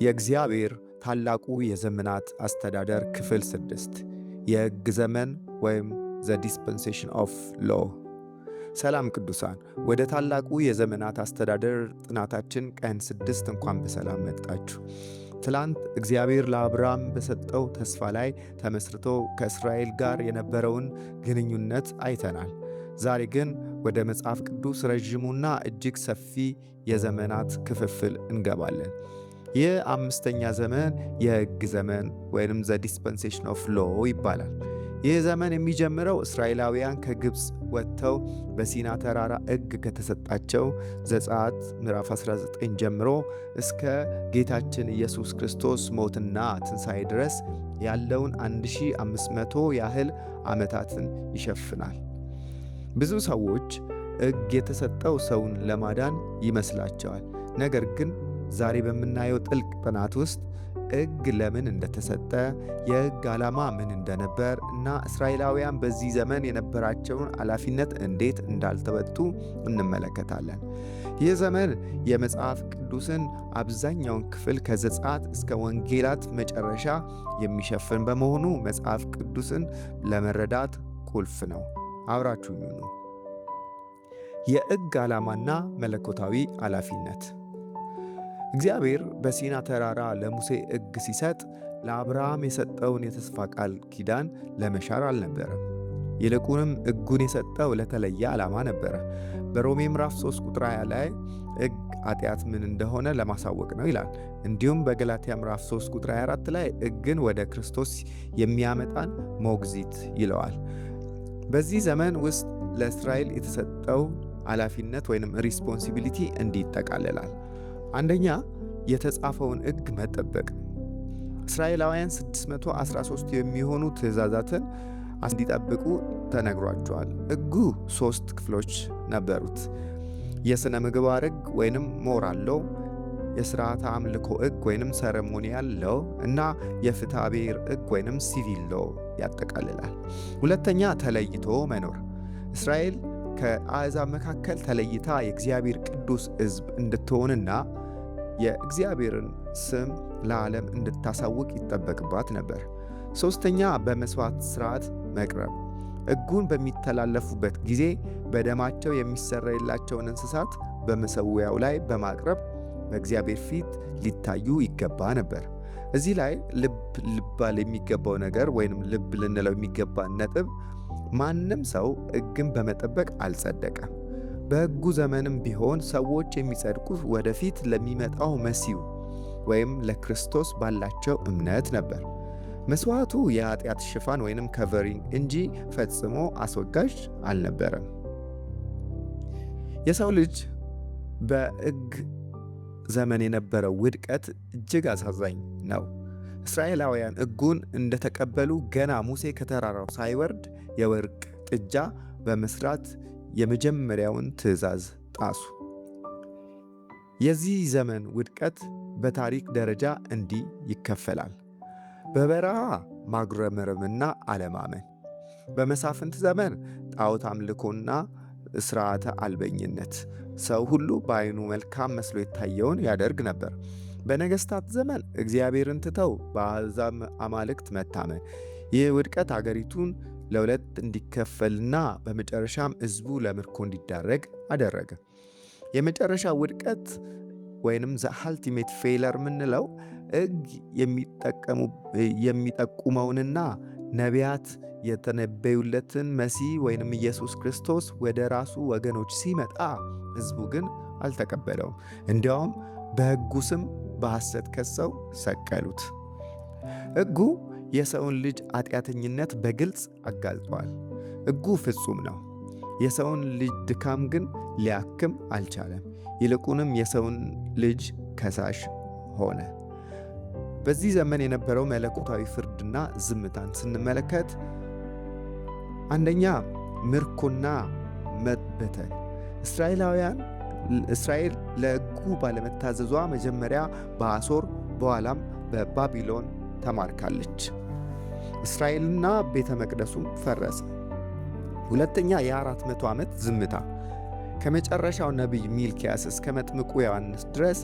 የእግዚአብሔር ታላቁ የዘመናት አስተዳደር ክፍል 6 የሕግ ዘመን ወይም ዘ ዲስፐንሴሽን ኦፍ ሎ። ሰላም ቅዱሳን፣ ወደ ታላቁ የዘመናት አስተዳደር ጥናታችን ቀን 6 እንኳን በሰላም መጣችሁ። ትላንት እግዚአብሔር ለአብርሃም በሰጠው ተስፋ ላይ ተመስርቶ ከእስራኤል ጋር የነበረውን ግንኙነት አይተናል። ዛሬ ግን ወደ መጽሐፍ ቅዱስ ረዥሙና እጅግ ሰፊ የዘመናት ክፍፍል እንገባለን። ይህ 5ኛ ዘመን የሕግ ዘመን ወይም ዘ ዲስፐንሴሽን ኦፍ ሎ ይባላል። ይህ ዘመን የሚጀምረው እስራኤላውያን ከግብፅ ወጥተው በሲና ተራራ ሕግ ከተሰጣቸው ዘጸአት ምዕራፍ 19 ጀምሮ እስከ ጌታችን ኢየሱስ ክርስቶስ ሞትና ትንሣኤ ድረስ ያለውን 1500 ያህል ዓመታትን ይሸፍናል። ብዙ ሰዎች ሕግ የተሰጠው ሰውን ለማዳን ይመስላቸዋል። ነገር ግን ዛሬ በምናየው ጥልቅ ጥናት ውስጥ ሕግ ለምን እንደተሰጠ፣ የሕግ ዓላማ ምን እንደነበር እና እስራኤላውያን በዚህ ዘመን የነበራቸውን ኃላፊነት እንዴት እንዳልተወጡ እንመለከታለን። ይህ ዘመን የመጽሐፍ ቅዱስን አብዛኛውን ክፍል ከዘጸአት እስከ ወንጌላት መጨረሻ የሚሸፍን በመሆኑ መጽሐፍ ቅዱስን ለመረዳት ቁልፍ ነው። አብራችሁኝ ሁኑ። የሕግ ዓላማና መለኮታዊ ኃላፊነት። እግዚአብሔር በሲና ተራራ ለሙሴ ሕግ ሲሰጥ ለአብርሃም የሰጠውን የተስፋ ቃል ኪዳን ለመሻር አልነበረም። ይልቁንም ሕጉን የሰጠው ለተለየ ዓላማ ነበረ። በሮሜ ምዕራፍ 3 ቁጥር 20 ላይ ሕግ ኃጢአት ምን እንደሆነ ለማሳወቅ ነው ይላል። እንዲሁም በገላትያ ምዕራፍ 3 ቁጥር 24 ላይ ሕግን ወደ ክርስቶስ የሚያመጣን ሞግዚት ይለዋል። በዚህ ዘመን ውስጥ ለእስራኤል የተሰጠው ኃላፊነት ወይም ሪስፖንሲቢሊቲ እንዲህ ይጠቃልላል። አንደኛ፣ የተጻፈውን ሕግ መጠበቅ። እስራኤላውያን 613 የሚሆኑ ትእዛዛትን እንዲጠብቁ ተነግሯቸዋል። ሕጉ 3 ክፍሎች ነበሩት። የሥነ ምግባር ሕግ ወይንም ሞራል ሎው፣ የሥርዓተ አምልኮ ሕግ ወይንም ሰረሞኒያል ሎው እና የፍትሐ ብሔር ሕግ ወይንም ሲቪል ሎው ያጠቃልላል። ሁለተኛ፣ ተለይቶ መኖር። እስራኤል ከአሕዛብ መካከል ተለይታ የእግዚአብሔር ቅዱስ ሕዝብ እንድትሆንና የእግዚአብሔርን ስም ለዓለም እንድታሳውቅ ይጠበቅባት ነበር። ሦስተኛ፣ በመሥዋዕት ሥርዓት መቅረብ። ሕጉን በሚተላለፉበት ጊዜ በደማቸው የሚሰረይላቸውን እንስሳት በመሠዊያው ላይ በማቅረብ በእግዚአብሔር ፊት ሊታዩ ይገባ ነበር። እዚህ ላይ ልባል የሚገባው ነገር ወይንም ልብ ልንለው የሚገባን ነጥብ፣ ማንም ሰው ሕግን በመጠበቅ አልጸደቀም። በሕጉ ዘመንም ቢሆን ሰዎች የሚጸድቁት ወደፊት ለሚመጣው መሲሁ ወይም ለክርስቶስ ባላቸው እምነት ነበር። መሥዋዕቱ የኃጢአት ሽፋን ወይንም ከቨሪንግ እንጂ ፈጽሞ አስወጋጅ አልነበረም። የሰው ልጅ በሕግ ዘመን የነበረው ውድቀት እጅግ አሳዛኝ ነው። እስራኤላውያን ሕጉን እንደተቀበሉ ገና ሙሴ ከተራራው ሳይወርድ የወርቅ ጥጃ በመስራት የመጀመሪያውን ትእዛዝ ጣሱ። የዚህ ዘመን ውድቀት በታሪክ ደረጃ እንዲህ ይከፈላል። በበረሃ ማጉረምረምና አለማመን፣ በመሳፍንት ዘመን ጣዖት አምልኮና ሥርዓተ አልበኝነት፣ ሰው ሁሉ በዓይኑ መልካም መስሎ የታየውን ያደርግ ነበር። በነገሥታት ዘመን እግዚአብሔርን ትተው በአሕዛብ አማልክት መታመን። ይህ ውድቀት አገሪቱን ለሁለት እንዲከፈልና በመጨረሻም ሕዝቡ ለምርኮ እንዲዳረግ አደረገ። የመጨረሻ ውድቀት ወይንም ዘ አልቲሜት ፌለር የምንለው ሕግ የሚጠቁመውንና ነቢያት የተነበዩለትን መሲህ ወይንም ኢየሱስ ክርስቶስ ወደ ራሱ ወገኖች ሲመጣ ሕዝቡ ግን አልተቀበለውም። እንዲያውም በሕጉ ስም በሐሰት ከሰው ሰቀሉት። ሕጉ የሰውን ልጅ ኃጢአተኝነት በግልጽ አጋልጧል። ሕጉ ፍጹም ነው። የሰውን ልጅ ድካም ግን ሊያክም አልቻለም። ይልቁንም የሰውን ልጅ ከሳሽ ሆነ። በዚህ ዘመን የነበረው መለኮታዊ ፍርድና ዝምታን ስንመለከት፣ አንደኛ፣ ምርኮና መበተን። እስራኤል ለሕጉ ባለመታዘዟ መጀመሪያ በአሦር በኋላም በባቢሎን ተማርካለች። እስራኤልና ቤተ መቅደሱም ፈረሰ። ሁለተኛ፣ የ400 ዓመት ዝምታ። ከመጨረሻው ነቢይ ሚልክያስ እስከ መጥምቁ ዮሐንስ ድረስ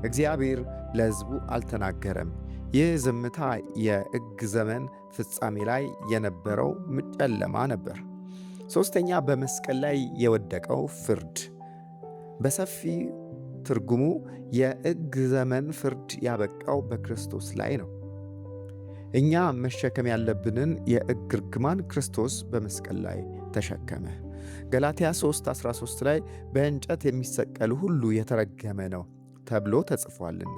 እግዚአብሔር ለሕዝቡ አልተናገረም። ይህ ዝምታ የሕግ ዘመን ፍጻሜ ላይ የነበረው ጨለማ ነበር። ሦስተኛ፣ በመስቀል ላይ የወደቀው ፍርድ። በሰፊ ትርጉሙ የሕግ ዘመን ፍርድ ያበቃው በክርስቶስ ላይ ነው። እኛ መሸከም ያለብንን የሕግ እርግማን ክርስቶስ በመስቀል ላይ ተሸከመ። ገላትያ 3:13 ላይ በእንጨት የሚሰቀል ሁሉ የተረገመ ነው ተብሎ ተጽፏልና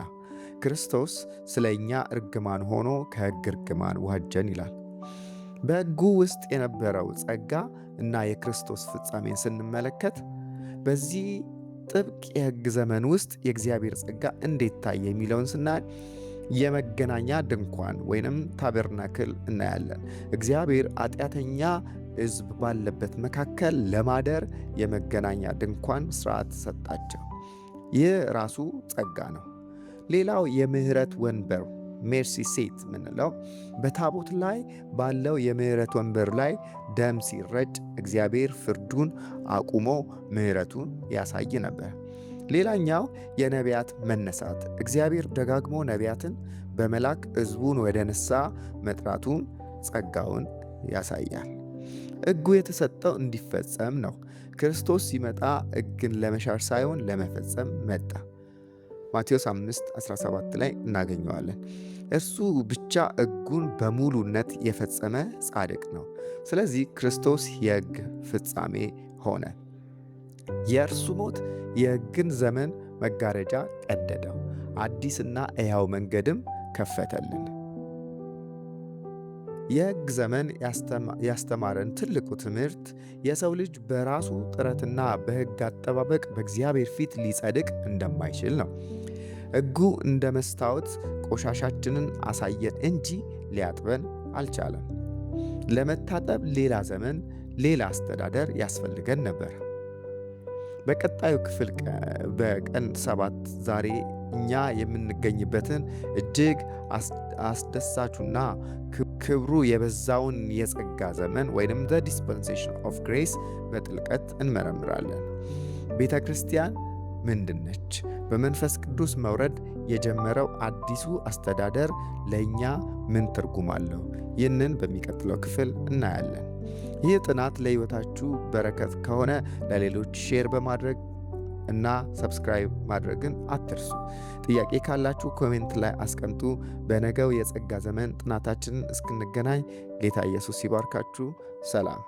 ክርስቶስ ስለ እኛ እርግማን ሆኖ ከሕግ እርግማን ዋጀን ይላል። በሕጉ ውስጥ የነበረው ጸጋ እና የክርስቶስ ፍጻሜን ስንመለከት በዚህ ጥብቅ የሕግ ዘመን ውስጥ የእግዚአብሔር ጸጋ እንዴት ታየ የሚለውን ስናይ የመገናኛ ድንኳን ወይንም ታበርናክል እናያለን። እግዚአብሔር ኃጢአተኛ ሕዝብ ባለበት መካከል ለማደር የመገናኛ ድንኳን ሥርዓት ሰጣቸው። ይህ ራሱ ጸጋ ነው። ሌላው የምህረት ወንበር ሜርሲ ሴት ምንለው በታቦት ላይ ባለው የምህረት ወንበር ላይ ደም ሲረጭ እግዚአብሔር ፍርዱን አቁሞ ምህረቱን ያሳይ ነበር። ሌላኛው የነቢያት መነሳት እግዚአብሔር ደጋግሞ ነቢያትን በመላክ ሕዝቡን ወደ ንስሐ መጥራቱን ጸጋውን ያሳያል። ሕጉ የተሰጠው እንዲፈጸም ነው። ክርስቶስ ሲመጣ ሕግን ለመሻር ሳይሆን ለመፈጸም መጣ። ማቴዎስ 5:17 ላይ እናገኘዋለን። እርሱ ብቻ ሕጉን በሙሉነት የፈጸመ ጻድቅ ነው። ስለዚህ ክርስቶስ የሕግ ፍጻሜ ሆነ። የእርሱ ሞት የሕግን ዘመን መጋረጃ ቀደደው፣ አዲስና ሕያው መንገድም ከፈተልን። የሕግ ዘመን ያስተማረን ትልቁ ትምህርት የሰው ልጅ በራሱ ጥረትና በሕግ አጠባበቅ በእግዚአብሔር ፊት ሊጸድቅ እንደማይችል ነው። ሕጉ እንደ መስታወት ቆሻሻችንን አሳየን እንጂ ሊያጥበን አልቻለም። ለመታጠብ ሌላ ዘመን፣ ሌላ አስተዳደር ያስፈልገን ነበር። በቀጣዩ ክፍል በቀን 7 ዛሬ እኛ የምንገኝበትን እጅግ አስደሳቹና ክብሩ የበዛውን የጸጋ ዘመን ወይም ዘ ዲስፐንሴሽን ኦፍ ግሬስ በጥልቀት እንመረምራለን። ቤተ ክርስቲያን ምንድን ነች? በመንፈስ ቅዱስ መውረድ የጀመረው አዲሱ አስተዳደር ለእኛ ምን ትርጉም አለው? ይህንን በሚቀጥለው ክፍል እናያለን። ይህ ጥናት ለሕይወታችሁ በረከት ከሆነ ለሌሎች ሼር በማድረግ እና ሰብስክራይብ ማድረግን አትርሱ። ጥያቄ ካላችሁ ኮሜንት ላይ አስቀምጡ። በነገው የጸጋ ዘመን ጥናታችንን እስክንገናኝ ጌታ ኢየሱስ ይባርካችሁ። ሰላም።